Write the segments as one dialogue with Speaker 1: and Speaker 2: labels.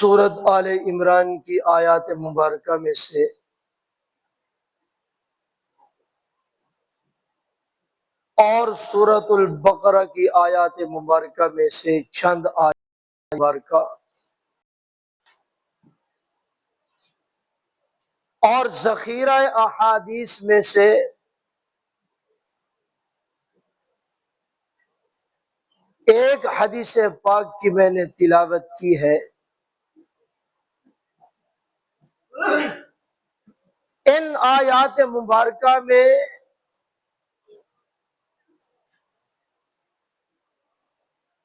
Speaker 1: سورت آل عمران کی آیات مبارکہ میں سے اور سورت البقرہ کی آیات مبارکہ میں سے چند آیات مبارکہ اور ذخیرہ احادیث میں سے ایک حدیث پاک کی میں نے تلاوت کی ہے۔ ان آیات مبارکہ میں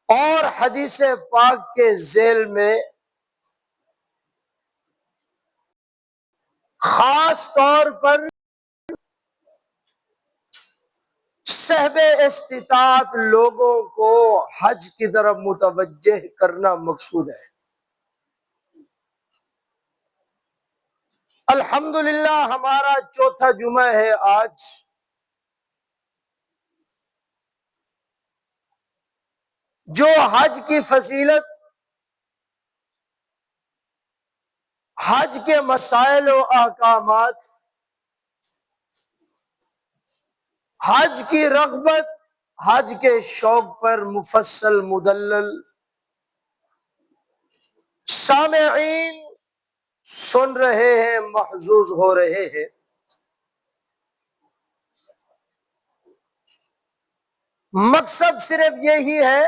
Speaker 1: اور حدیث پاک کے ذیل میں خاص طور پر صاحب استطاعت لوگوں کو حج کی طرف متوجہ کرنا مقصود ہے۔ الحمدللہ ہمارا چوتھا جمعہ ہے آج، جو حج کی فضیلت، حج کے مسائل و احکامات، حج کی رغبت، حج کے شوق پر مفصل مدلل سامعین سن رہے ہیں، محظوظ ہو رہے ہیں۔ مقصد صرف یہی ہے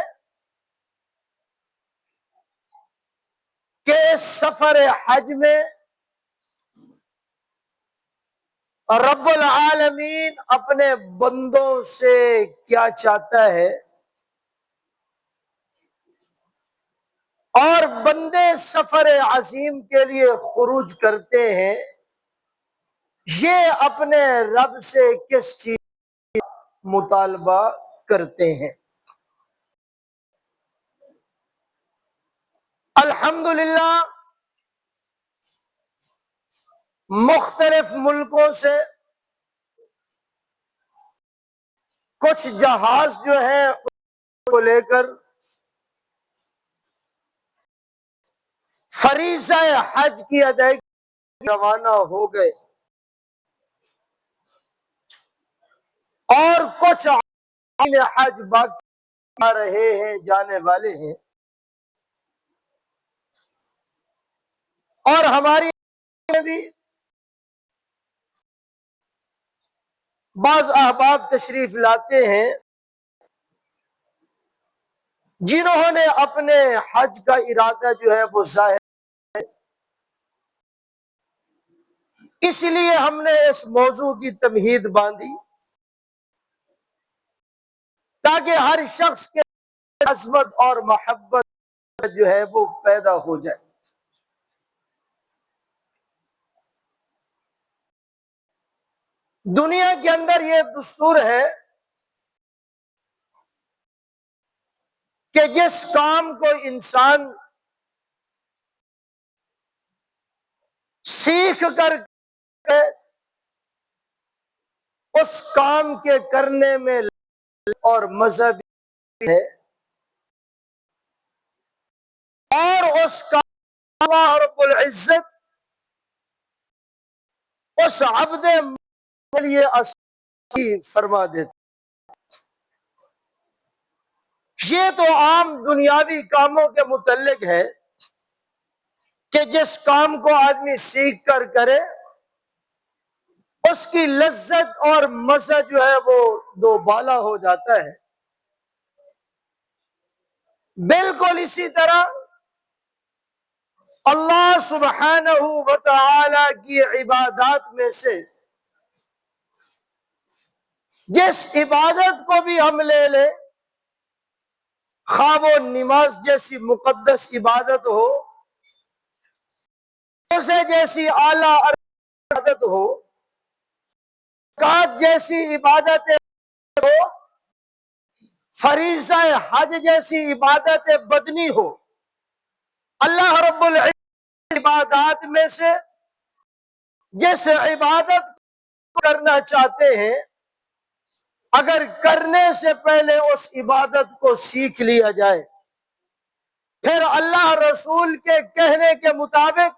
Speaker 1: کہ اس سفر حج میں رب العالمین اپنے بندوں سے کیا چاہتا ہے، اور بندے سفر عظیم کے لیے خروج کرتے ہیں، یہ اپنے رب سے کس چیز مطالبہ کرتے ہیں۔ الحمدللہ مختلف ملکوں سے کچھ جہاز جو ہیں ان کو لے کر فریضہ حج کی ادائیگی روانہ ہو گئے، اور کچھ عامل حج باقی آ رہے ہیں، جانے والے ہیں، اور ہماری بھی بعض احباب تشریف لاتے ہیں جنہوں نے اپنے حج کا ارادہ جو ہے وہ ظاہر، اس لیے ہم نے اس موضوع کی تمہید باندھی تاکہ ہر شخص کے عظمت اور محبت جو ہے وہ پیدا ہو جائے۔ دنیا کے اندر یہ دستور ہے کہ جس کام کو انسان سیکھ کر اس کام کے کرنے میں اور مزہ بھی ہے، اور اس کا اللہ رب العزت اس عبد کے لیے آسانی فرما دیتا۔ یہ تو عام دنیاوی کاموں کے متعلق ہے کہ جس کام کو آدمی سیکھ کر کرے اس کی لذت اور مزہ جو ہے وہ دو بالا ہو جاتا ہے۔ بالکل اسی طرح اللہ سبحانہ و تعالی کی عبادات میں سے جس عبادت کو بھی ہم لے لیں، خواہ وہ نماز جیسی مقدس عبادت ہو، روزے جیسی اعلیٰ عبادت ہو، زکوٰۃ جیسی عبادت ہو، فریضہ حج جیسی عبادت بدنی ہو، اللہ رب العزت عبادات میں سے جس عبادت کرنا چاہتے ہیں، اگر کرنے سے پہلے اس عبادت کو سیکھ لیا جائے پھر اللہ رسول کے کہنے کے مطابق،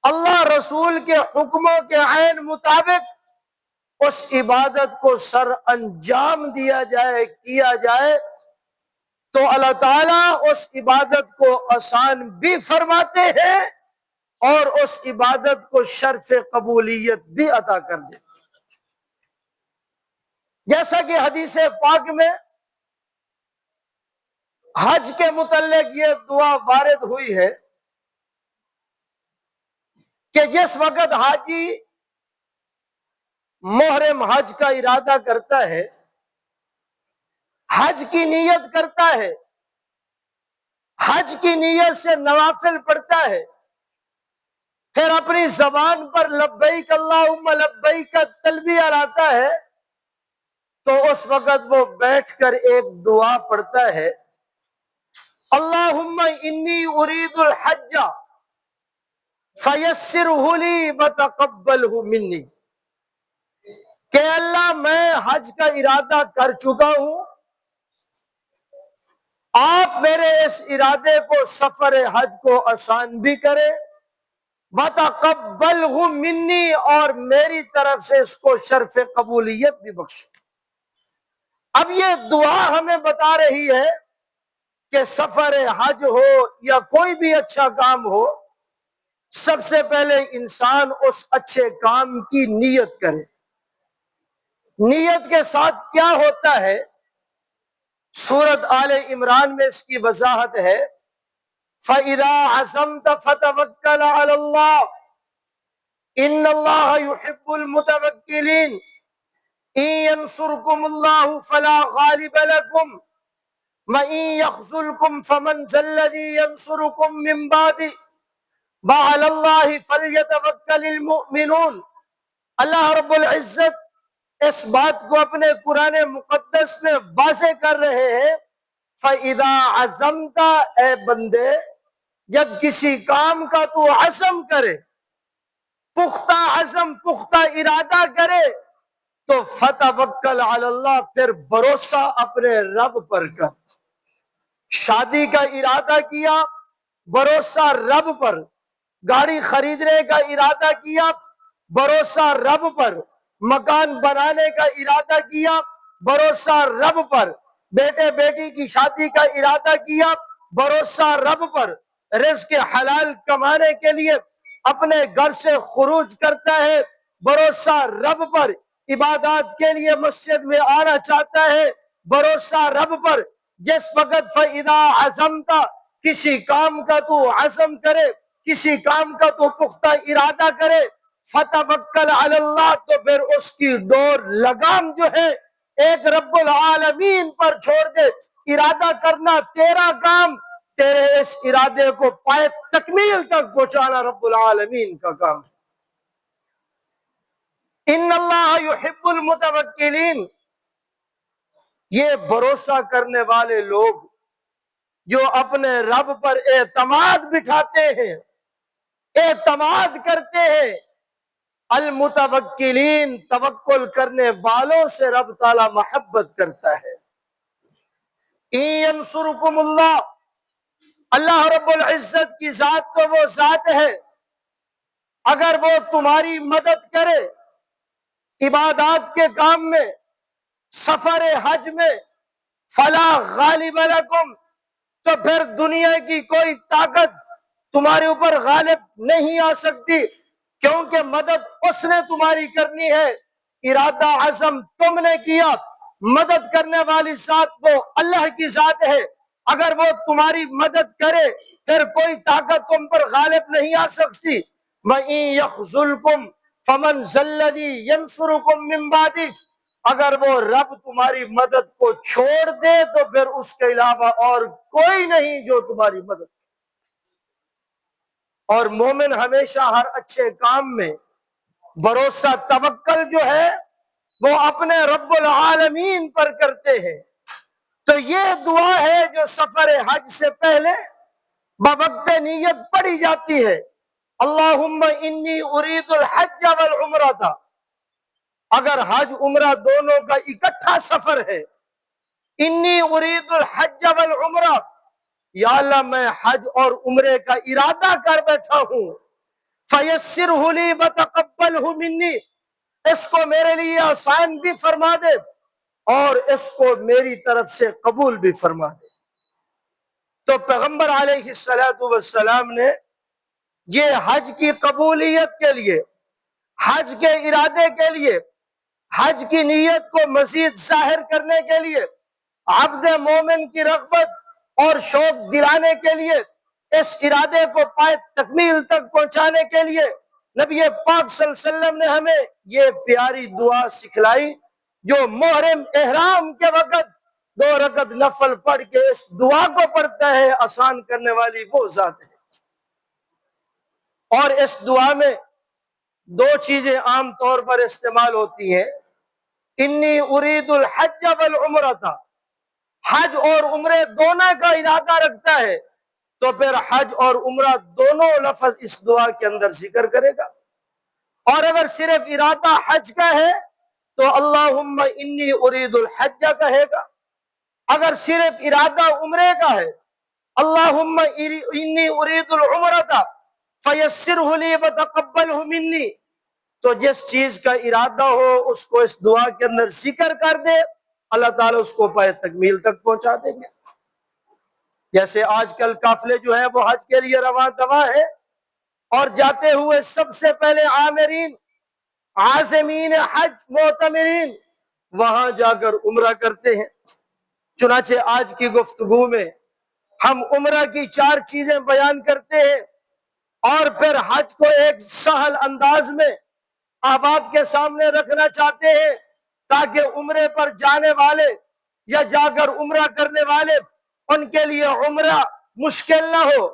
Speaker 1: اللہ رسول کے حکموں کے عین مطابق اس عبادت کو سر انجام دیا جائے، کیا جائے، تو اللہ تعالیٰ اس عبادت کو آسان بھی فرماتے ہیں اور اس عبادت کو شرف قبولیت بھی عطا کر دیتے ہیں۔ جیسا کہ حدیث پاک میں حج کے متعلق یہ دعا وارد ہوئی ہے کہ جس وقت حاجی محرم حج کا ارادہ کرتا ہے، حج کی نیت کرتا ہے، حج کی نیت سے نوافل پڑھتا ہے، پھر اپنی زبان پر لبیک اللہم لبیک کا تلبیہ لاتا ہے، تو اس وقت وہ بیٹھ کر ایک دعا پڑھتا ہے، اللہم انی ارید الحج فیسرہ لی وتقبلہ منی، کہ اللہ میں حج کا ارادہ کر چکا ہوں، آپ میرے اس ارادے کو، سفر حج کو آسان بھی کرے، وتقبلہ منی، اور میری طرف سے اس کو شرف قبولیت بھی بخشے۔ اب یہ دعا ہمیں بتا رہی ہے کہ سفر حج ہو یا کوئی بھی اچھا کام ہو، سب سے پہلے انسان اس اچھے کام کی نیت کرے۔ نیت کے ساتھ کیا ہوتا ہے؟ سورت آل عمران میں اس کی وضاحت ہے، فَإِذَا عَزَمْتَ فَتَوَكَّلْ عَلَى اللَّهِ إِنَّ اللَّهَ يُحِبُّ الْمُتَوَكِّلِينَ إِن يَنصُرْكُمُ اللَّهُ فَلَا غَالِبَ لَكُمْ وَإِن يَخْذُلْكُمْ فَمَنْ ذَا الَّذِي يَنصُرُكُم مِّن بَعْدِهِ وَعَلَى اللَّهِ فَلْيَتَوَكَّلِ الْمُؤْمِنُونَ۔ اللہ رب العزت اس بات کو اپنے قرآن مقدس میں واضح کر رہے ہیں، فَإِذَا عَزَمْتَ، اے بندے جب کسی کام کا تو عزم کرے، پختہ عزم، پختہ ارادہ کرے، تو فَتَوَكَّلْ عَلَى اللَّهِ، پھر بھروسہ اپنے رب پر کر۔ شادی کا ارادہ کیا، بھروسہ رب پر۔ گاڑی خریدنے کا ارادہ کیا، بھروسہ رب پر۔ مکان بنانے کا ارادہ کیا، بھروسہ رب پر۔ بیٹے بیٹی کی شادی کا ارادہ کیا، بھروسہ رب پر۔ رزق حلال کمانے کے لیے اپنے گھر سے خروج کرتا ہے، بھروسہ رب پر۔ عبادات کے لیے مسجد میں آنا چاہتا ہے، بھروسہ رب پر۔ جس وقت فَإِذَا عَزَمْتَ، کسی کام کا تو عزم کرے، کسی کام کا تو پختہ ارادہ کرے، فَتَوَكَّلْ عَلَى اللَّهِ، تو پھر اس کی ڈور لگام جو ہے ایک رب العالمین پر چھوڑ دے۔ ارادہ کرنا تیرا کام، تیرے اس ارادے کو پائے تکمیل تک پہنچانا رب العالمین کا کام۔ ان اللہ یحب المتوکلین، یہ بھروسہ کرنے والے لوگ جو اپنے رب پر اعتماد بٹھاتے ہیں، اعتماد کرتے ہیں، المتوکلین، توکل کرنے والوں سے رب تعالی محبت کرتا ہے۔ ان ینصرکم اللہ، اللہ رب العزت کی ذات تو وہ ذات ہے، اگر وہ تمہاری مدد کرے عبادات کے کام میں، سفر حج میں، فلا غالب لکم، تو پھر دنیا کی کوئی طاقت تمہارے اوپر غالب نہیں آ سکتی، کیونکہ مدد اس نے تمہاری کرنی ہے۔ ارادہ عزم تم نے کیا، مدد کرنے والی ذات وہ اللہ کی ذات ہے، اگر وہ تمہاری مدد کرے پھر کوئی طاقت تم پر غالب نہیں آ سکتی۔ وَإِن يَخْذُلْكُمْ فَمَنْ ذَا الَّذِي يَنْصُرُكُم مِّن بَعْدِهِ، اگر وہ رب تمہاری مدد کو چھوڑ دے تو پھر اس کے علاوہ اور کوئی نہیں جو تمہاری مدد کرے۔ اور مومن ہمیشہ ہر اچھے کام میں بھروسہ، توکل جو ہے وہ اپنے رب العالمین پر کرتے ہیں۔ تو یہ دعا ہے جو سفر حج سے پہلے بوقت نیت پڑھی جاتی ہے، اللہم انی ارید الحج والعمرہ۔ اگر حج عمرہ دونوں کا اکٹھا سفر ہے، انی ارید الحج والعمرہ، یا اللہ میں حج اور عمرے کا ارادہ کر بیٹھا ہوں، فَيَسِّرْهُ لِي وَتَقَبَّلْهُ مِنِّي، اس کو میرے لیے آسان بھی فرما دے اور اس کو میری طرف سے قبول بھی فرما دے۔ تو پیغمبر علیہ السلام نے یہ حج کی قبولیت کے لیے، حج کے ارادے کے لیے، حج کی نیت کو مزید ظاہر کرنے کے لیے، عبد مومن کی رغبت اور شوق دلانے کے لیے، اس ارادے کو پائے تکمیل تک پہنچانے کے لیے نبی پاک صلی اللہ علیہ وسلم نے ہمیں یہ پیاری دعا سکھلائی، جو محرم احرام کے وقت 2 رکعت نفل پڑھ کے اس دعا کو پڑھتا ہے، آسان کرنے والی وہ ذات ہے۔ اور اس دعا میں 2 چیزیں عام طور پر استعمال ہوتی ہیں، انی ارید الحج والعمرۃ، حج اور عمرے دونوں کا ارادہ رکھتا ہے تو پھر حج اور عمرہ دونوں لفظ اس دعا کے اندر ذکر کرے گا۔ اور اگر صرف ارادہ حج کا ہے تو اللہم انی ارید الحج کہے گا۔ اگر صرف ارادہ عمرے کا ہے، اللہم انی ارید العمرۃ فیسرہ لی وتقبلہ منی، تو جس چیز کا ارادہ ہو اس کو اس دعا کے اندر ذکر کر دے، اللہ تعالیٰ اس کو پائے تکمیل تک پہنچا دیں گے۔ جیسے آج کل قافلے جو ہے وہ حج کے لیے رواں دواں ہے، اور جاتے ہوئے سب سے پہلے عامرین، عازمین حج، معتمرین وہاں جا کر عمرہ کرتے ہیں۔ چنانچہ آج کی گفتگو میں ہم عمرہ کی 4 چیزیں بیان کرتے ہیں اور پھر حج کو ایک سہل انداز میں احباب کے سامنے رکھنا چاہتے ہیں تاکہ عمرے پر جانے والے یا جا کر عمرہ کرنے والے ان کے لیے عمرہ مشکل نہ ہو،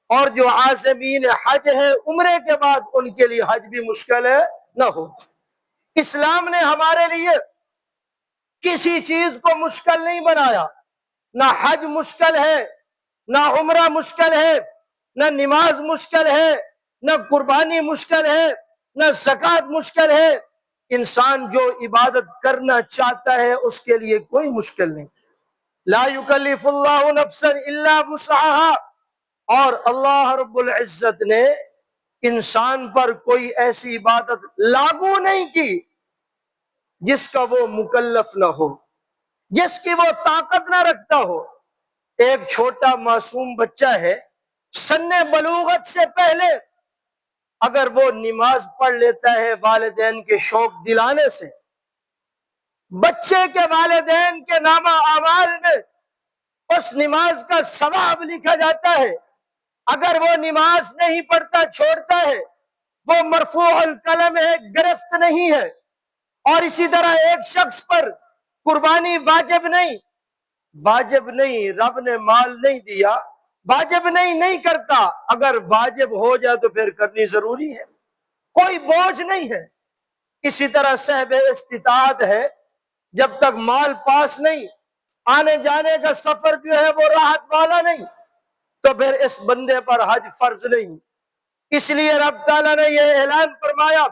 Speaker 1: اور جو عازمین حج ہے عمرے کے بعد ان کے لیے حج بھی مشکل نہ ہو۔ اسلام نے ہمارے لیے کسی چیز کو مشکل نہیں بنایا، نہ حج مشکل ہے، نہ عمرہ مشکل ہے، نہ نماز مشکل ہے، نہ قربانی مشکل ہے، نہ زکوٰۃ مشکل ہے۔ انسان جو عبادت کرنا چاہتا ہے اس کے لیے کوئی مشکل نہیں۔ لا یکلف اللہ نفسا الا وسعها، اور اللہ رب العزت نے انسان پر کوئی ایسی عبادت لاگو نہیں کی جس کا وہ مکلف نہ ہو، جس کی وہ طاقت نہ رکھتا ہو۔ ایک چھوٹا معصوم بچہ ہے، سن بلوغت سے پہلے اگر وہ نماز پڑھ لیتا ہے والدین کے شوق دلانے سے، بچے کے والدین کے نامہ اعمال میں اس نماز کا ثواب لکھا جاتا ہے۔ اگر وہ نماز نہیں پڑھتا، چھوڑتا ہے، وہ مرفوع القلم ہے، گرفت نہیں ہے۔ اور اسی طرح ایک شخص پر قربانی واجب نہیں، رب نے مال نہیں دیا، واجب نہیں کرتا، اگر واجب ہو جائے تو پھر کرنی ضروری ہے، کوئی بوجھ نہیں ہے۔ اسی طرح صاحب استطاعت ہے، جب تک مال پاس نہیں، آنے جانے کا سفر جو ہے وہ راحت والا نہیں، تو پھر اس بندے پر حج فرض نہیں۔ اس لیے رب تعالیٰ نے یہ اعلان فرمایا،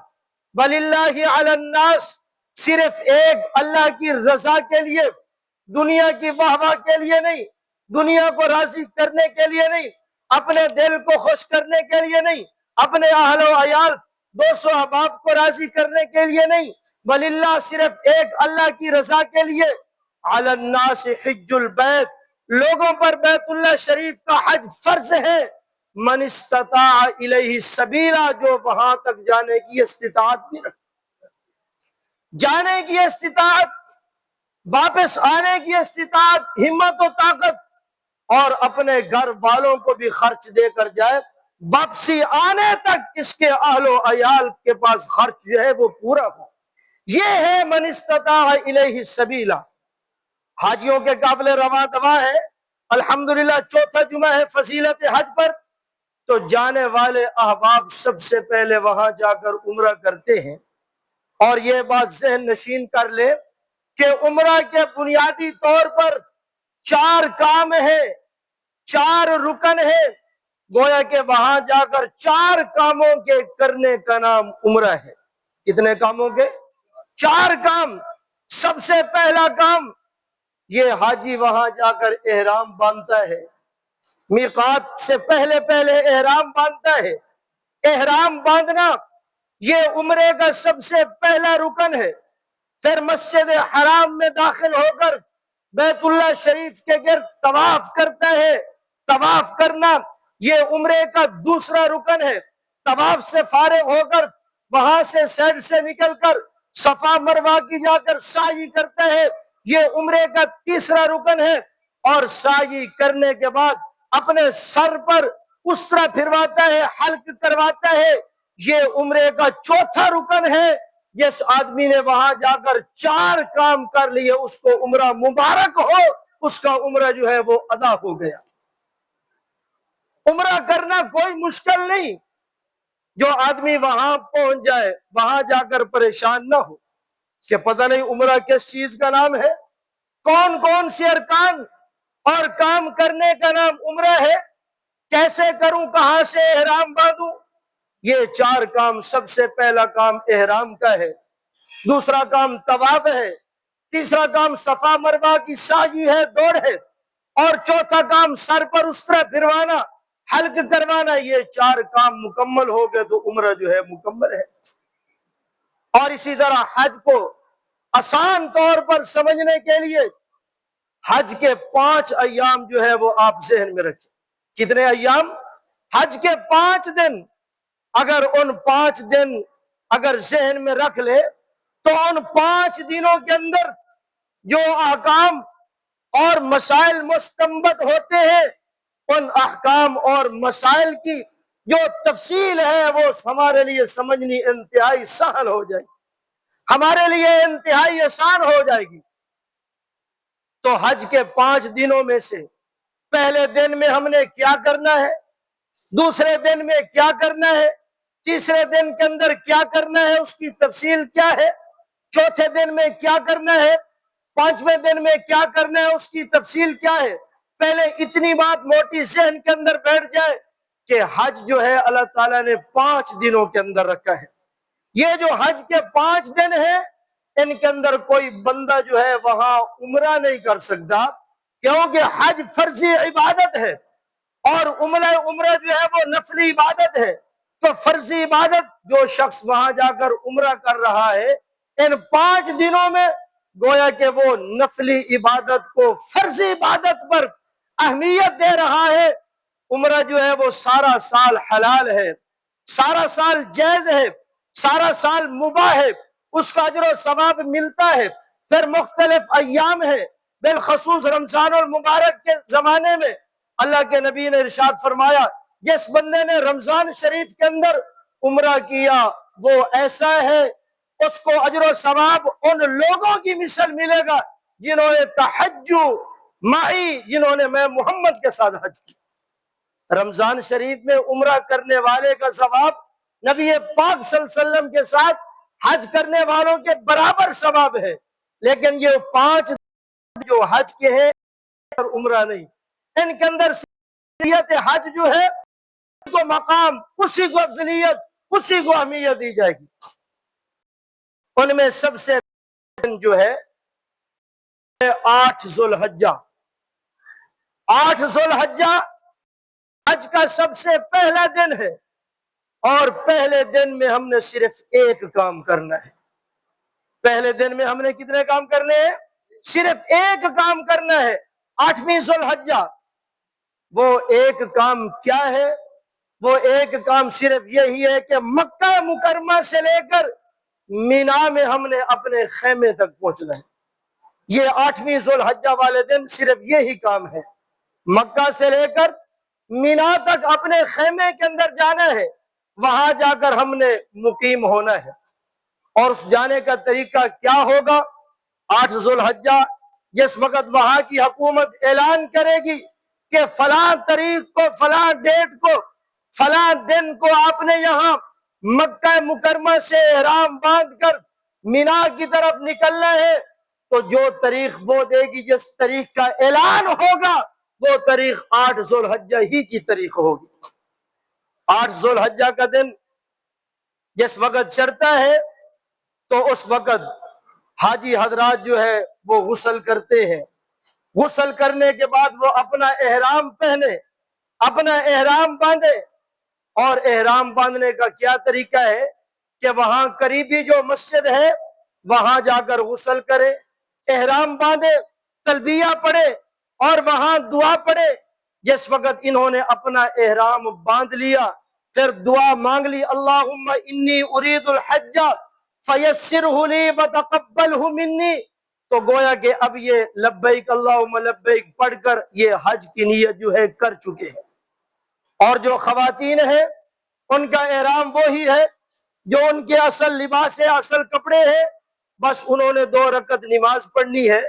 Speaker 1: وَلِلَّهِ عَلَى النَّاسِ، صرف ایک اللہ کی رضا کے لیے، دنیا کی واہ واہ کے لیے نہیں، دنیا کو راضی کرنے کے لیے نہیں، اپنے دل کو خوش کرنے کے لیے نہیں، اپنے اہل و عیال، دوست و احباب کو راضی کرنے کے لیے نہیں، وَلِلَّهِ صرف ایک اللہ کی رضا کے لیے، عَلَى النَّاسِ حِجُّ الْبَيْتِ، لوگوں پر بیت اللہ شریف کا حج فرض ہے، من استطاع الیہ سبیلا، جو وہاں تک جانے کی استطاعت بھی رکھتا، جانے کی استطاعت، واپس آنے کی استطاعت، ہمت و طاقت، اور اپنے گھر والوں کو بھی خرچ دے کر جائے، واپسی آنے تک اس کے اہل و عیال کے پاس خرچ جو ہے وہ پورا ہو۔ یہ ہے من استطاع الیہ سبیلا۔ حاجیوں کے قابل رواں دواں ہے، الحمدللہ 4تھا جمعہ ہے فضیلت حج پر، تو جانے والے احباب سب سے پہلے وہاں جا کر عمرہ کرتے ہیں۔ اور یہ بات ذہن نشین کر لے کہ عمرہ کے بنیادی طور پر 4 کام ہے، 4 رکن ہے، گویا کہ وہاں جا کر 4 کاموں کے کرنے کا نام عمرہ ہے۔ کتنے کاموں کے؟ 4 کام۔ سب سے پہلا کام، یہ حاجی وہاں جا کر احرام باندھتا ہے، میقات سے پہلے پہلے احرام باندھتا ہے. احرام باندھنا یہ عمرے کا سب سے پہلا رکن ہے. پھر مسجد حرام میں داخل ہو کر بیت اللہ شریف کے گرد طواف کرتا ہے. طواف کرنا یہ عمرے کا دوسرا رکن ہے. طواف سے فارغ ہو کر وہاں سے سیڈ سے نکل کر صفا مروہ کی جا کر سعی کرتا ہے. یہ عمرے کا تیسرا رکن ہے. اور سعی کرنے کے بعد اپنے سر پر اسرا پھرواتا ہے، حلق کرواتا ہے. یہ عمرے کا چوتھا رکن ہے. جس آدمی نے وہاں جا کر 4 کام کر لیے اس کو عمرہ مبارک ہو، اس کا عمرہ جو ہے وہ ادا ہو گیا. عمرہ کرنا کوئی مشکل نہیں. جو آدمی وہاں پہنچ جائے وہاں جا کر پریشان نہ ہو کہ پتہ نہیں عمرہ کس چیز کا نام ہے، کون کون سی ارکان اور کام کرنے کا نام عمرہ ہے، کیسے کروں، کہاں سے احرام باندھوں. یہ 4 کام. سب سے پہلا کام احرام کا ہے، دوسرا کام طواف ہے، تیسرا کام صفا مروہ کی سعی ہے، دوڑ ہے، اور چوتھا کام سر پر اسرا پھروانا، حلق کروانا. یہ 4 کام مکمل ہو گئے تو عمرہ جو ہے مکمل ہے. اور اسی طرح حج کو آسان طور پر سمجھنے کے لیے حج کے 5 ایام جو ہے وہ آپ ذہن میں رکھیں. کتنے ایام؟ حج کے 5 دن. اگر ان 5 دن اگر ذہن میں رکھ لے تو ان 5 دنوں کے اندر جو احکام اور مسائل مستنبط ہوتے ہیں، ان احکام اور مسائل کی جو تفصیل ہے وہ ہمارے لیے سمجھنی انتہائی سہل ہو جائے گی، ہمارے لیے انتہائی آسان ہو جائے گی. تو حج کے 5 دنوں میں سے پہلے دن میں ہم نے کیا کرنا ہے، دوسرے دن میں کیا کرنا ہے، تیسرے دن کے اندر کیا کرنا ہے، اس کی تفصیل کیا ہے، چوتھے دن میں کیا کرنا ہے، 5ویں دن میں کیا کرنا ہے، اس کی تفصیل کیا ہے. پہلے اتنی بات موٹی ذہن کے اندر بیٹھ جائے کہ حج جو ہے اللہ تعالیٰ نے 5 دنوں کے اندر رکھا ہے. یہ جو حج کے 5 دن ہیں ان کے اندر کوئی بندہ جو ہے وہاں عمرہ نہیں کر سکتا، کیونکہ حج فرضی عبادت ہے اور عمرہ جو ہے وہ نفلی عبادت ہے. تو فرضی عبادت جو شخص وہاں جا کر عمرہ کر رہا ہے ان 5 دنوں میں گویا کہ وہ نفلی عبادت کو فرضی عبادت پر اہمیت دے رہا ہے. عمرہ جو ہے وہ سارا سال حلال ہے، سارا سال جائز ہے، سارا سال مباح ہے، اس کا اجر و ثواب ملتا ہے. پھر مختلف ایام ہے، بالخصوص رمضان المبارک کے زمانے میں اللہ کے نبی نے ارشاد فرمایا جس بندے نے رمضان شریف کے اندر عمرہ کیا وہ ایسا ہے اس کو اجر و ثواب ان لوگوں کی مثل ملے گا جنہوں نے تحجو معی، جنہوں نے میں محمد کے ساتھ حج کی. رمضان شریف میں عمرہ کرنے والے کا ثواب نبی پاک صلی اللہ علیہ وسلم کے ساتھ حج کرنے والوں کے برابر ثواب ہے. لیکن یہ 5 جو حج کے ہیں اور عمرہ نہیں، ان کے اندر حج جو ہے کو مقام، اسی کو افضلیت، اسی کو اہمیت دی جائے گی. ان میں سب سے جو ہے 8 ذو الحجہ. 8 ذو الحجہ حج کا سب سے پہلا دن ہے اور پہلے دن میں ہم نے صرف ایک کام کرنا ہے. پہلے دن میں ہم نے کتنے کام کرنے ہیں؟ صرف ایک کام کرنا ہے. 8ویں ذو الحجہ وہ ایک کام کیا ہے؟ وہ ایک کام صرف یہی ہے کہ مکہ مکرمہ سے لے کر مینا میں ہم نے اپنے خیمے تک پہنچنا ہے. یہ 8ویں ذو الحجہ والے دن صرف یہی کام ہے، مکہ سے لے کر مینا تک اپنے خیمے کے اندر جانا ہے، وہاں جا کر ہم نے مقیم ہونا ہے. اور اس جانے کا طریقہ کیا ہوگا؟ 8 ذو الحجہ جس وقت وہاں کی حکومت اعلان کرے گی کہ فلاں تاریخ کو، فلاں ڈیٹ کو، فلاں دن کو آپ نے یہاں مکہ مکرمہ سے احرام باندھ کر مینا کی طرف نکلنا ہے، تو جو تاریخ وہ دے گی، جس تاریخ کا اعلان ہوگا وہ تاریخ 8 ذو الحجہ ہی کی تاریخ ہوگی. 8 ذو الحجہ کا دن جس وقت چڑھتا ہے تو اس وقت حاجی حضرات جو ہے وہ غسل کرتے ہیں. غسل کرنے کے بعد وہ اپنا احرام پہنے اپنا احرام باندھے، اور احرام باندھنے کا کیا طریقہ ہے کہ وہاں قریبی جو مسجد ہے وہاں جا کر غسل کرے، احرام باندھے، تلبیہ پڑھے اور وہاں دعا پڑھے۔ جس وقت انہوں نے اپنا احرام باندھ لیا پھر دعا مانگ لی، اللہم انی ارید الحج فیسرہ لی وتقبلہ منی، تو گویا کہ اب یہ لبیک اللہم لبیک پڑھ کر یہ حج کی نیت جو ہے کر چکے ہیں۔ اور جو خواتین ہیں ان کا احرام وہی ہے جو ان کے اصل لباس ہے، اصل کپڑے ہیں، بس انہوں نے 2 رکعت نماز پڑھنی ہے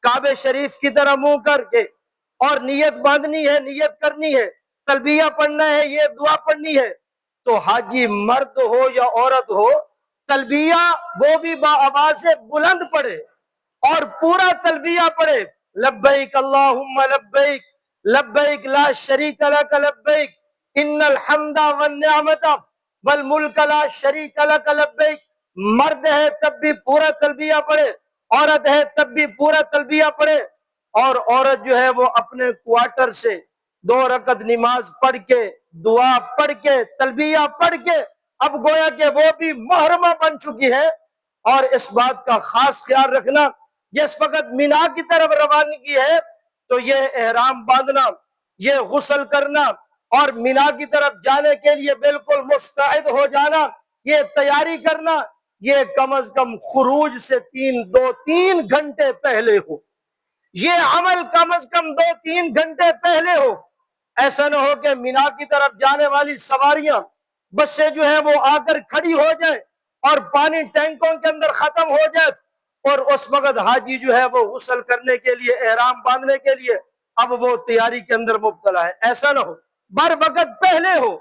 Speaker 1: کعبہ شریف کی طرح منہ کر کے، اور نیت باندھنی ہے، نیت کرنی ہے، تلبیہ پڑھنا ہے، یہ دعا پڑھنی ہے۔ تو حاجی مرد ہو یا عورت ہو، تلبیہ وہ بھی بآواز بلند پڑھے اور پورا تلبیہ پڑھے، لبیک اللہم لبیک لبیک لا شریک لک لبیک ان الحمد والنعمت والملک لا شریک لک لبیک۔ مرد ہے تب بھی پورا تلبیہ پڑھے، عورت ہے تب بھی پورا تلبیہ پڑھے، اور عورت جو ہے وہ اپنے کوارٹر سے 2 رکعت نماز پڑھ کے، دعا پڑھ کے، تلبیہ پڑھ کے اب گویا کہ وہ بھی محرمہ بن چکی ہے۔ اور اس بات کا خاص خیال رکھنا، جس وقت مینا کی طرف روانگی ہے تو یہ احرام باندھنا، یہ غسل کرنا اور مینا کی طرف جانے کے لیے بالکل مستعد ہو جانا، یہ تیاری کرنا، یہ کم از کم خروج سے 3 گھنٹے پہلے ہو، یہ عمل کم از کم 2-3 گھنٹے پہلے ہو۔ ایسا نہ ہو کہ مینا کی طرف جانے والی سواریاں، بسیں جو ہے وہ آ کر کھڑی ہو جائے اور پانی ٹینکوں کے اندر ختم ہو جائے، اور اس وقت حاجی جو ہے وہ غسل کرنے کے لیے، احرام باندھنے کے لیے اب وہ تیاری کے اندر مبتلا ہے۔ ایسا نہ ہو، بر وقت پہلے ہو،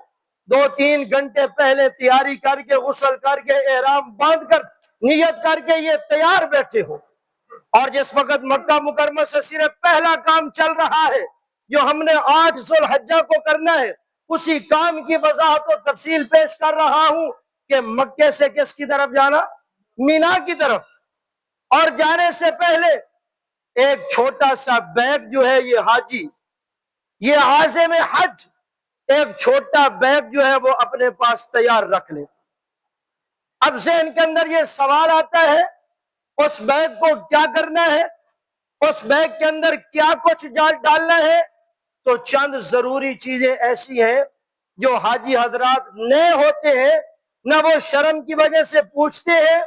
Speaker 1: 2-3 گھنٹے پہلے تیاری کر کے، غسل کر کے، احرام باندھ کر، نیت کر کے یہ تیار بیٹھے ہو۔ اور جس وقت مکہ مکرمہ سے صرف پہلا کام چل رہا ہے جو ہم نے 8 ذو الحجہ کو کرنا ہے، اسی کام کی وضاحت و تفصیل پیش کر رہا ہوں کہ مکے سے کس کی طرف جانا؟ مینا کی طرف۔ اور جانے سے پہلے ایک چھوٹا سا بیگ جو ہے یہ حاجی، یہ عازم حج، ایک چھوٹا بیگ جو ہے وہ اپنے پاس تیار رکھ لے۔ اب ذہن کے اندر یہ سوال آتا ہے اس بیگ کو کیا کرنا ہے، اس بیگ کے اندر کیا کچھ ڈالنا ہے؟ تو چند ضروری چیزیں ایسی ہیں جو حاجی حضرات نئے ہوتے ہیں، نہ وہ شرم کی وجہ سے پوچھتے ہیں،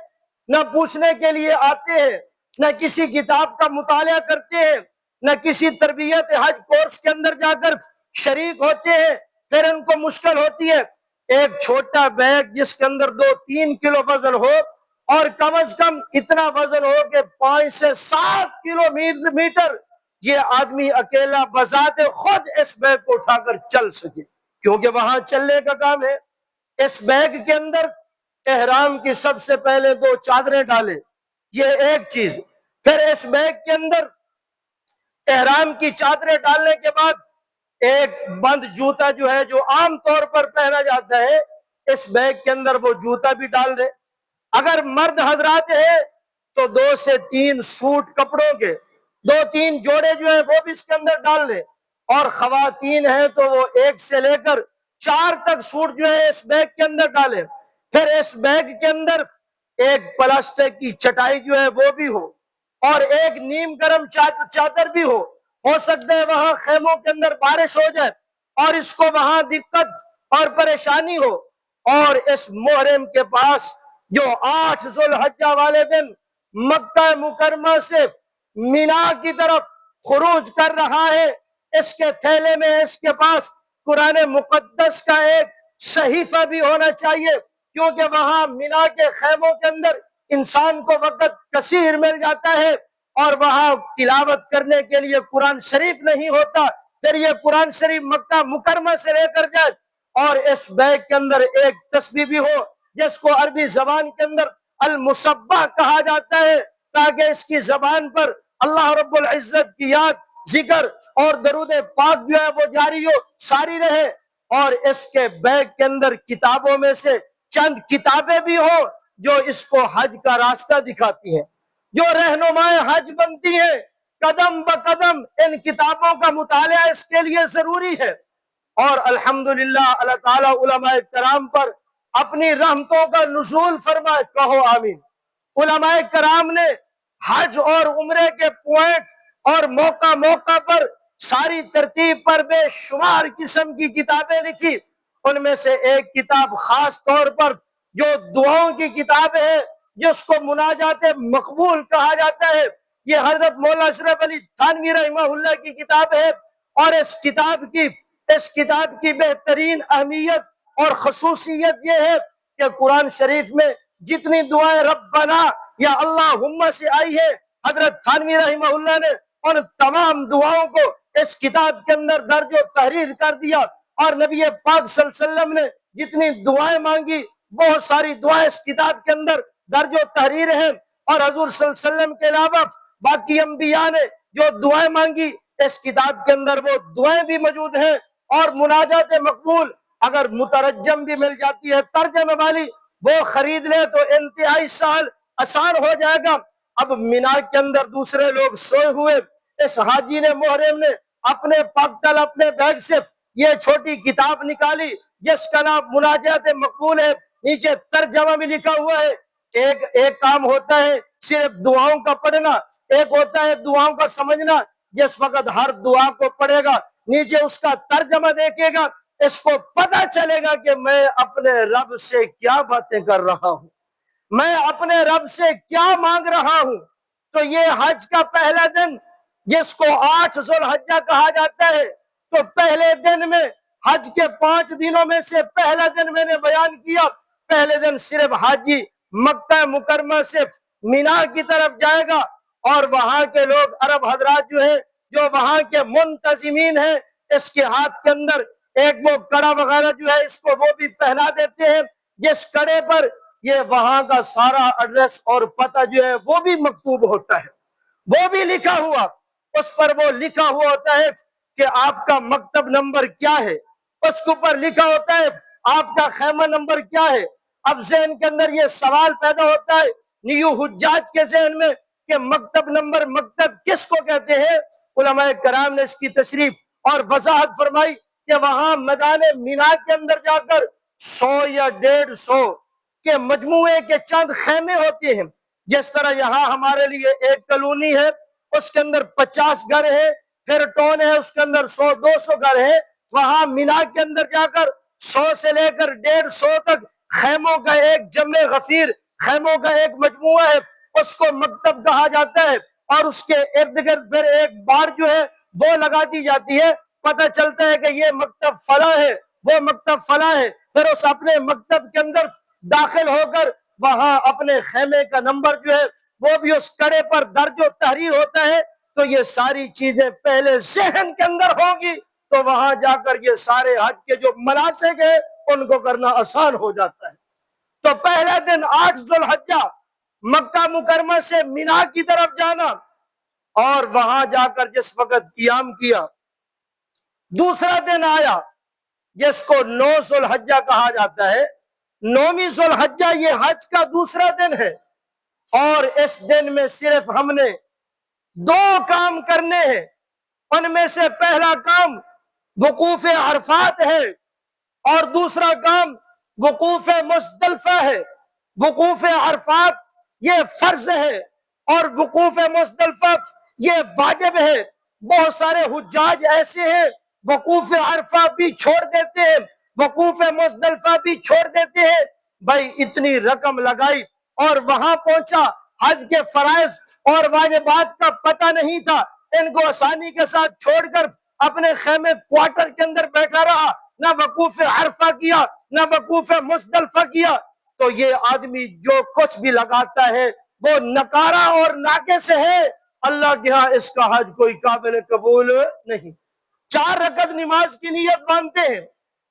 Speaker 1: نہ پوچھنے کے لیے آتے ہیں، نہ کسی کتاب کا مطالعہ کرتے ہیں، نہ کسی تربیت حج کورس کے اندر جا کر شریک ہوتے ہیں، پھر ان کو مشکل ہوتی ہے۔ ایک چھوٹا بیگ جس کے اندر 2-3 کلو وزن ہو، اور کم از کم اتنا وزن ہو کہ 5 سے 7 کلومیٹر یہ آدمی اکیلا بذات خود اس بیگ کو اٹھا کر چل سکے، کیونکہ وہاں چلنے کا کام ہے۔ اس بیگ کے اندر احرام کی سب سے پہلے 2 چادریں ڈالے، یہ ایک چیز۔ پھر اس بیگ کے اندر احرام کی چادریں ڈالنے کے بعد ایک بند جوتا جو ہے جو عام طور پر پہنا جاتا ہے، اس بیگ کے اندر وہ جوتا بھی ڈال دے۔ اگر مرد حضرات ہے تو 2 سے 3 سوٹ کپڑوں کے 2-3 جوڑے جو ہیں وہ بھی اس کے اندر ڈال دیں، اور خواتین ہیں تو وہ 1 سے لے کر 4 تک سوٹ جو ہے اس بیگ کے اندر ڈالیں۔ پھر اس بیگ کے اندر ایک پلاسٹک کی چٹائی جو ہے وہ بھی ہو، اور ایک نیم گرم چادر بھی ہو سکتا ہے وہاں خیموں کے اندر بارش ہو جائے اور اس کو وہاں دقت اور پریشانی ہو، اور اس محرم کے پاس جو 8 ذو الحجہ والے دن مکہ مکرمہ سے مینا کی طرف خروج کر رہا ہے، اس کے تھیلے میں اس کے پاس قرآن مقدس کا ایک صحیفہ بھی ہونا چاہیے، کیونکہ وہاں مینا کے خیموں کے اندر انسان کو وقت کثیر مل جاتا ہے اور وہاں تلاوت کرنے کے لیے قرآن شریف نہیں ہوتا، پھر یہ قرآن شریف مکہ مکرمہ سے لے کر جائے۔ اور اس بیگ کے اندر ایک تسبیح بھی ہو جس کو عربی زبان کے اندر المصباح کہا جاتا ہے، تاکہ اس کی زبان پر اللہ رب العزت کی یاد، ذکر اور درود پاک جو ہے وہ جاری ہو، ساری رہے۔ اور اس کے بیگ کے اندر کتابوں میں سے چند کتابیں بھی ہو جو اس کو حج کا راستہ دکھاتی ہیں، جو رہنمائے حج بنتی ہیں۔ قدم بقدم ان کتابوں کا مطالعہ اس کے لیے ضروری ہے۔ اور الحمدللہ اللہ تعالیٰ علماء کرام پر اپنی رحمتوں کا نزول فرمائے، کہو آمین۔ علماء کرام نے حج اور عمرے کے پوائنٹ اور موقع موقع پر ساری ترتیب پر بے شمار قسم کی کتابیں لکھی۔ ان میں سے ایک کتاب خاص طور پر جو دعاؤں کی کتاب ہے، جس کو مناجات مقبول کہا جاتا ہے، یہ حضرت مولانا اشرف علی تھانوی رحمہ اللہ کی کتاب ہے۔ اور اس کتاب کی بہترین اہمیت اور خصوصیت یہ ہے کہ قرآن شریف میں جتنی دعائیں ربنا یا اللہم سے آئی ہے، حضرت تھانوی رحمہ اللہ نے ان تمام دعاؤں کو اس کتاب کے اندر درج و تحریر کر دیا۔ اور نبی پاک صلی اللہ علیہ وسلم نے جتنی دعائیں مانگی، بہت ساری دعائیں اس کتاب کے اندر درج و تحریر ہیں۔ اور حضور صلی اللہ علیہ وسلم کے علاوہ باقی انبیاء نے جو دعائیں مانگی، اس کتاب کے اندر وہ دعائیں بھی موجود ہیں۔ اور مناجات مقبول اگر مترجم بھی مل جاتی ہے ترجمہ والی، وہ خرید لے تو انتہائی آسان ہو جائے گا۔ اب مینا کے اندر دوسرے لوگ سوئے ہوئے، اس حاجی نے محرم نے اپنے پاکتل اپنے بیگ سے یہ چھوٹی کتاب نکالی جس کا نام مناجات مقبول ہے، نیچے ترجمہ بھی لکھا ہوا ہے۔ ایک کام ہوتا ہے صرف دعاؤں کا پڑھنا، ایک ہوتا ہے دعاؤں کا سمجھنا۔ جس وقت ہر دعا کو پڑھے گا، نیچے اس کا ترجمہ دیکھے گا، اس کو پتہ چلے گا کہ میں اپنے رب سے کیا باتیں کر رہا ہوں، میں اپنے رب سے کیا مانگ رہا ہوں۔ تو یہ حج کا پہلا دن جس کو 8 ذو الحجہ کہا جاتا ہے، تو پہلے دن میں حج کے 5 دنوں میں سے پہلا دن میں نے بیان کیا، پہلے دن صرف حاجی مکہ مکرمہ سے مینا کی طرف جائے گا، اور وہاں کے لوگ عرب حضرات جو ہیں، جو وہاں کے منتظمین ہیں، اس کے ہاتھ کے اندر ایک وہ کڑا وغیرہ جو ہے، اس کو وہ بھی پہنا دیتے ہیں، جس کڑے پر یہ وہاں کا سارا ایڈریس اور پتہ جو ہے وہ بھی مکتوب ہوتا ہے، وہ بھی لکھا ہوا، اس پر وہ لکھا ہوا ہوتا ہے کہ آپ کا مکتب نمبر کیا ہے، اس کے اوپر لکھا ہوتا ہے آپ کا خیمہ نمبر کیا ہے۔ اب ذہن کے اندر یہ سوال پیدا ہوتا ہے نیو حجاج کے ذہن میں کہ مکتب نمبر، مکتب کس کو کہتے ہیں؟ علماء کرام نے اس کی تشریح اور وضاحت فرمائی کہ وہاں میدان مینا کے اندر جا کر 100 یا 150 کے مجموعے کے چند خیمے ہوتے ہیں۔ جس طرح یہاں ہمارے لیے ایک کالونی ہے، اس کے اندر 50 گھر ہے، پھر ٹون ہے، اس کے اندر 100-200 گھر ہے، وہاں مینا کے اندر جا کر 100 سے لے کر 150 تک خیموں کا ایک جمع غفیر، خیموں کا ایک مجموعہ ہے، اس کو مکتب کہا جاتا ہے۔ اور اس کے ارد گرد پھر ایک بار جو ہے وہ لگا دی جاتی ہے، پتہ چلتا ہے کہ یہ مکتب فلاں ہے، وہ مکتب فلاں ہے۔ پھر اس اپنے مکتب کے اندر داخل ہو کر وہاں اپنے خیمے کا نمبر جو ہے وہ بھی اس کڑے پر درج و تحریر ہوتا ہے۔ تو یہ ساری چیزیں پہلے ذہن کے اندر ہوں گی تو وہاں جا کر یہ سارے حج کے جو مناسک ہیں ان کو کرنا آسان ہو جاتا ہے۔ تو پہلا دن 8 ذو الحجہ مکہ مکرمہ سے مینا کی طرف جانا، اور وہاں جا کر جس وقت قیام کیا، دوسرا دن آیا جس کو 9 ذو الحجہ کہا جاتا ہے، 9ویں ذو الحجہ یہ حج کا دوسرا دن ہے۔ اور اس دن میں صرف ہم نے 2 کام کرنے ہیں، ان میں سے پہلا کام وقوف عرفات ہے، اور دوسرا کام وقوف مزدلفہ ہے۔ وقوف عرفات یہ فرض ہے اور وقوف مزدلفہ یہ واجب ہے۔ بہت سارے حجاج ایسے ہیں وقوف عرفہ بھی چھوڑ دیتے ہیں، وقوف مزدلفہ بھی چھوڑ دیتے ہیں۔ بھائی اتنی رقم لگائی اور وہاں پہنچا، حج کے فرائض اور واجبات کا پتہ نہیں تھا، ان کو آسانی کے ساتھ چھوڑ کر اپنے خیمے کوارٹر کے اندر بیٹھا رہا، نہ وقوف عرفہ کیا نہ وقوف مزدلفہ کیا، تو یہ آدمی جو کچھ بھی لگاتا ہے وہ نکارہ اور ناقص ہے، اللہ کے ہاں اس کا حج کوئی قابل قبول نہیں۔ 4 رکعت نماز کی نیت مانتے ہیں،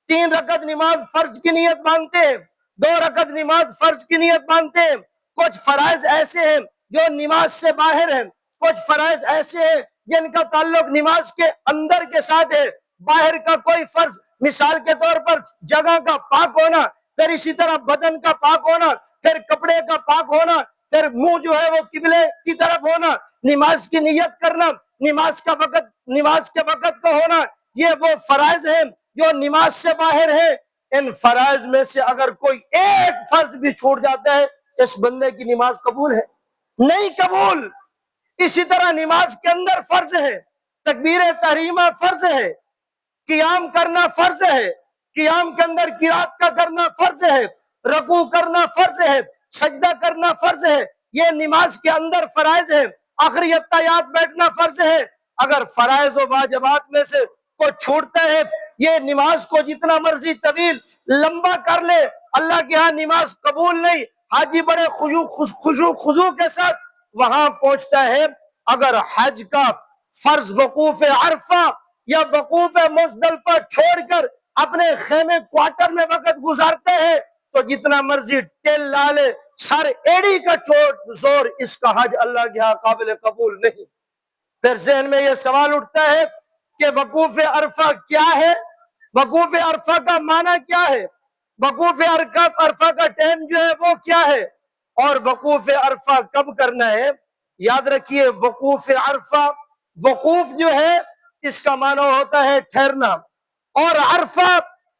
Speaker 1: 3 رکعت نماز فرض کی نیت مانتے ہیں، 2 رکعت نماز فرض کی نیت مانتے ہیں۔ کچھ فرائض ایسے ہیں جو نماز سے باہر ہیں، کچھ فرائض ایسے ہیں جن کا تعلق نماز کے اندر کے ساتھ ہے۔ باہر کا کوئی فرض، مثال کے طور پر جگہ کا پاک ہونا، پھر اسی طرح بدن کا پاک ہونا، پھر کپڑے کا پاک ہونا، پھر منہ جو ہے وہ قبلے کی طرف ہونا، نماز کی نیت کرنا، نماز کے وقت کا ہونا، یہ وہ فرائض ہیں جو نماز سے باہر ہے، ان فرائض میں سے اگر کوئی ایک فرض بھی چھوٹ جاتا ہے، اس بندے کی نماز قبول ہے؟ نہیں قبول۔ اسی طرح نماز کے اندر فرض ہے، تکبیر تحریمہ فرض ہے، قیام کرنا فرض ہے، قیام کے اندر قرات کا کرنا فرض ہے، رکوع کرنا فرض ہے، سجدہ کرنا فرض ہے، یہ نماز کے اندر فرائض ہے۔ آخری اتحیات بیٹھنا فرض ہے۔ اگر فرائض و واجبات میں سے کوئی چھوٹتا ہے، یہ نماز کو جتنا مرضی طویل لمبا کر لے، اللہ کے ہاں نماز قبول نہیں۔ حاجی بڑے خشوع خضوع کے ساتھ وہاں پہنچتا ہے۔ اگر حج کا فرض وقوف عرفہ یا وقوف مزدلفہ چھوڑ کر اپنے خیمے کوارٹر میں وقت گزارتے ہیں تو جتنا مرضی ٹیل لالے، سر ایڑی کا چوٹ زور، اس کا حج اللہ کے ہاں قابل قبول نہیں۔ پھر ذہن میں یہ سوال اٹھتا ہے کہ وقوف عرفہ کیا ہے؟ وقوف عرفہ کا معنی کیا ہے؟ وقوف عرفہ کا ٹائم جو ہے وہ کیا ہے؟ اور وقوف عرفہ کب کرنا ہے؟ یاد رکھیے، وقوف عرفہ، وقوف جو ہے اس کا معنی ہوتا ہے ٹھہرنا، اور عرفہ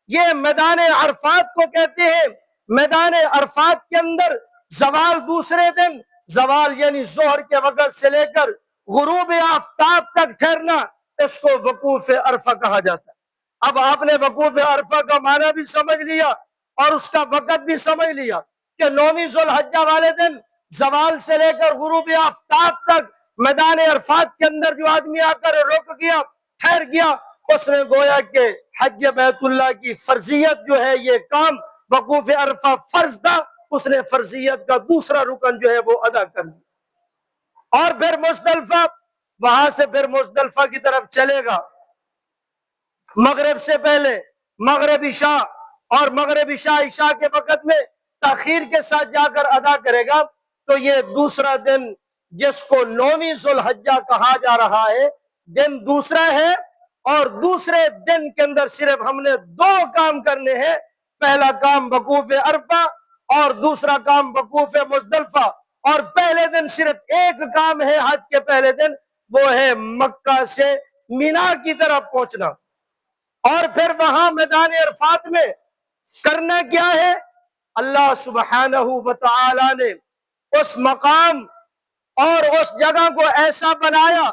Speaker 1: یہ میدان عرفات کو کہتے ہیں۔ میدان عرفات کے اندر زوال دوسرے دن، زوال یعنی ظہر کے وقت سے لے کر غروب آفتاب تک ٹھہرنا، اس کو وقوف عرفہ کہا جاتا ہے۔ اب آپ نے وقوف عرفہ کا معنی بھی سمجھ لیا اور اس کا وقت بھی سمجھ لیا کہ 9ویں ذوالحجہ والے دن زوال سے لے کر غروب آفتاب تک میدان عرفات کے اندر جو آدمی آ کر رک گیا، ٹھہر گیا، اس نے گویا کہ حج بیت اللہ کی فرضیت جو ہے، یہ کام وقوف عرفہ فرض تھا، اس نے فرضیت کا دوسرا رکن جو ہے وہ ادا کر دیا۔ اور پھر مزدلفہ، وہاں سے پھر مزدلفہ کی طرف چلے گا، مغرب سے پہلے مغرب عشاء، اور مغرب عشاء کے وقت میں تاخیر کے ساتھ جا کر ادا کرے گا۔ تو یہ دوسرا دن جس کو 9ویں ذوالحجہ کہا جا رہا ہے، دن دوسرا ہے، اور دوسرے دن کے اندر صرف ہم نے 2 کام کرنے ہیں۔ پہلا کام وقوف عرفہ اور دوسرا کام وقوف مزدلفہ، اور پہلے دن صرف ایک کام ہے حج کے پہلے دن، وہ ہے مکہ سے مینا کی طرف پہنچنا۔ اور پھر وہاں میدان عرفات میں کرنا کیا ہے؟ اللہ سبحانہ و تعالی نے اس مقام اور اس جگہ کو ایسا بنایا،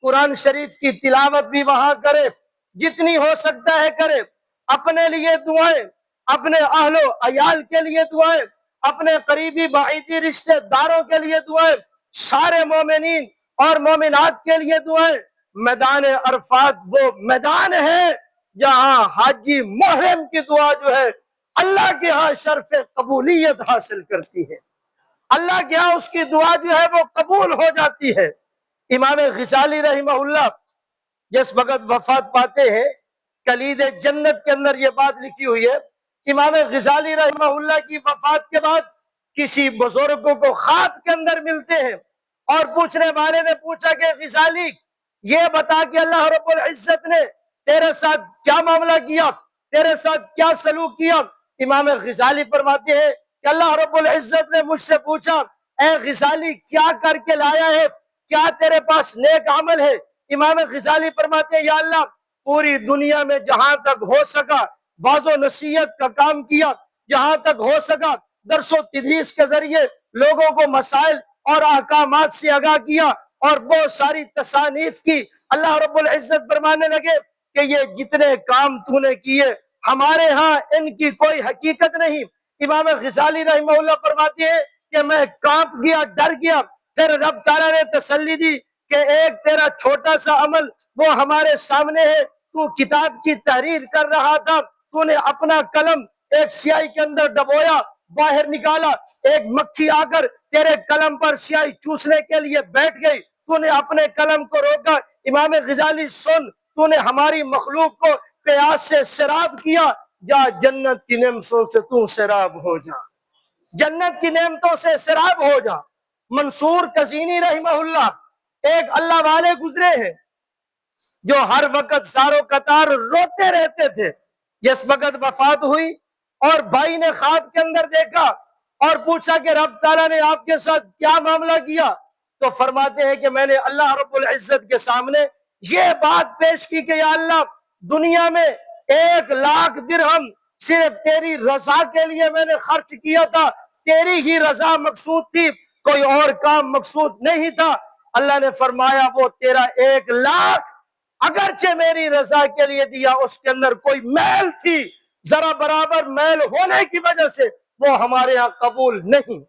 Speaker 1: قرآن شریف کی تلاوت بھی وہاں کرے، جتنی ہو سکتا ہے کرے، اپنے لیے دعائیں، اپنے اہل و عیال کے لیے دعائیں، اپنے قریبی بعیدی رشتہ داروں کے لیے دعائیں، سارے مومنین اور مومنات کے لیے دعائیں۔ میدان عرفات وہ میدان ہے جہاں حاجی محرم کی دعا جو ہے اللہ کے ہاں شرف قبولیت حاصل کرتی ہے، اللہ کے ہاں اس کی دعا جو ہے وہ قبول ہو جاتی ہے۔ امام غزالی رحمہ اللہ جس وقت وفات پاتے ہیں، کلید جنت کے اندر یہ بات لکھی ہوئی ہے، امام غزالی رحمہ اللہ کی وفات کے بعد کسی بزرگوں کو خواب کے اندر ملتے ہیں، اور پوچھنے والے نے پوچھا کہ غزالی یہ بتا کہ اللہ رب العزت نے تیرے ساتھ کیا معاملہ کیا، تیرے ساتھ کیا سلوک کیا؟ امام غزالی فرماتے ہیں کہ اللہ رب العزت نے مجھ سے پوچھا، اے غزالی کیا کر کے لایا ہے، کیا تیرے پاس نیک عمل ہے؟ امام غزالی فرماتے ہیں یا اللہ، پوری دنیا میں جہاں تک ہو سکا واعظ و نصیحت کا کام کیا، جہاں تک ہو سکا درس و تدریس کے ذریعے لوگوں کو مسائل اور احکامات سے آگاہ کیا، اور بہت ساری تصانیف کی۔ اللہ رب العزت فرمانے لگے کہ یہ جتنے کام تو نے کیے ہمارے ہاں ان کی کوئی حقیقت نہیں۔ امام غزالی رحمہ اللہ فرماتے ہیں کہ میں کانپ گیا، ڈر گیا، پھر رب تعالیٰ نے تسلی دی کہ ایک تیرا چھوٹا سا عمل وہ ہمارے سامنے ہے، تو کتاب کی تحریر کر رہا تھا، تو نے اپنا قلم ایک سیاہی کے اندر ڈبویا، باہر نکالا، ایک مکھی آ کر تیرے قلم پر سیاہی چوسنے کے لیے بیٹھ گئی، تو نے اپنے قلم کو روکا۔ امام غزالی سن، تو نے ہماری مخلوق کو پیاس سے سیراب کیا، جا جنت کی نعمتوں سے تو سیراب ہو جا، جنت کی نعمتوں سے سیراب ہو جا۔ منصور کزینی رحمہ اللہ ایک اللہ والے گزرے ہیں جو ہر وقت ساروں قطار روتے رہتے تھے۔ جس وقت وفات ہوئی اور بھائی نے خواب کے اندر دیکھا اور پوچھا کہ رب تعالیٰ نے آپ کے ساتھ کیا معاملہ کیا، تو فرماتے ہیں کہ میں نے اللہ رب العزت کے سامنے یہ بات پیش کی کہ یا اللہ، دنیا میں 1,00,000 درہم صرف تیری رضا کے لیے میں نے خرچ کیا تھا، تیری ہی رضا مقصود تھی، کوئی اور کام مقصود نہیں تھا۔ اللہ نے فرمایا وہ تیرا 1,00,000 اگرچہ میری رضا کے لیے دیا، اس کے اندر کوئی میل تھی، ذرا برابر میل ہونے کی وجہ سے وہ ہمارے ہاں قبول نہیں۔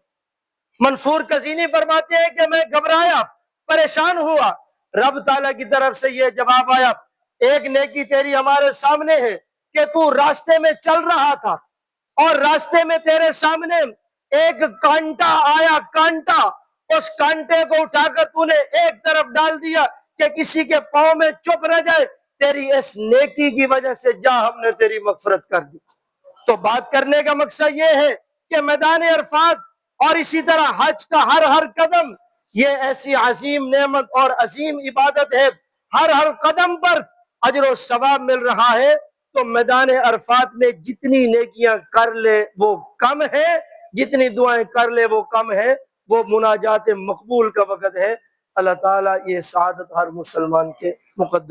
Speaker 1: منصور کزینی فرماتے ہیں کہ میں گھبرایا، پریشان ہوا، رب تعالیٰ کی طرف سے یہ جواب آیا، ایک نیکی تیری ہمارے سامنے ہے کہ تو راستے میں چل رہا تھا اور راستے میں تیرے سامنے ایک کانٹا آیا، کانٹا، اس کانٹے کو اٹھا کر تو نے ایک طرف ڈال دیا کہ کسی کے پاؤں میں چپ نہ جائے، تیری اس نیکی کی وجہ سے جا ہم نے تیری مغفرت کر دی۔ تو بات کرنے کا مقصد یہ ہے کہ میدان عرفات اور اسی طرح حج کا ہر قدم یہ ایسی عظیم نعمت اور عظیم عبادت ہے، ہر قدم پر اجر و ثواب مل رہا ہے۔ تو میدان عرفات میں جتنی نیکیاں کر لے وہ کم ہے، جتنی دعائیں کر لے وہ کم ہے، وہ مناجات مقبول کا وقت ہے۔ اللہ تعالیٰ یہ سعادت ہر مسلمان کے مقدر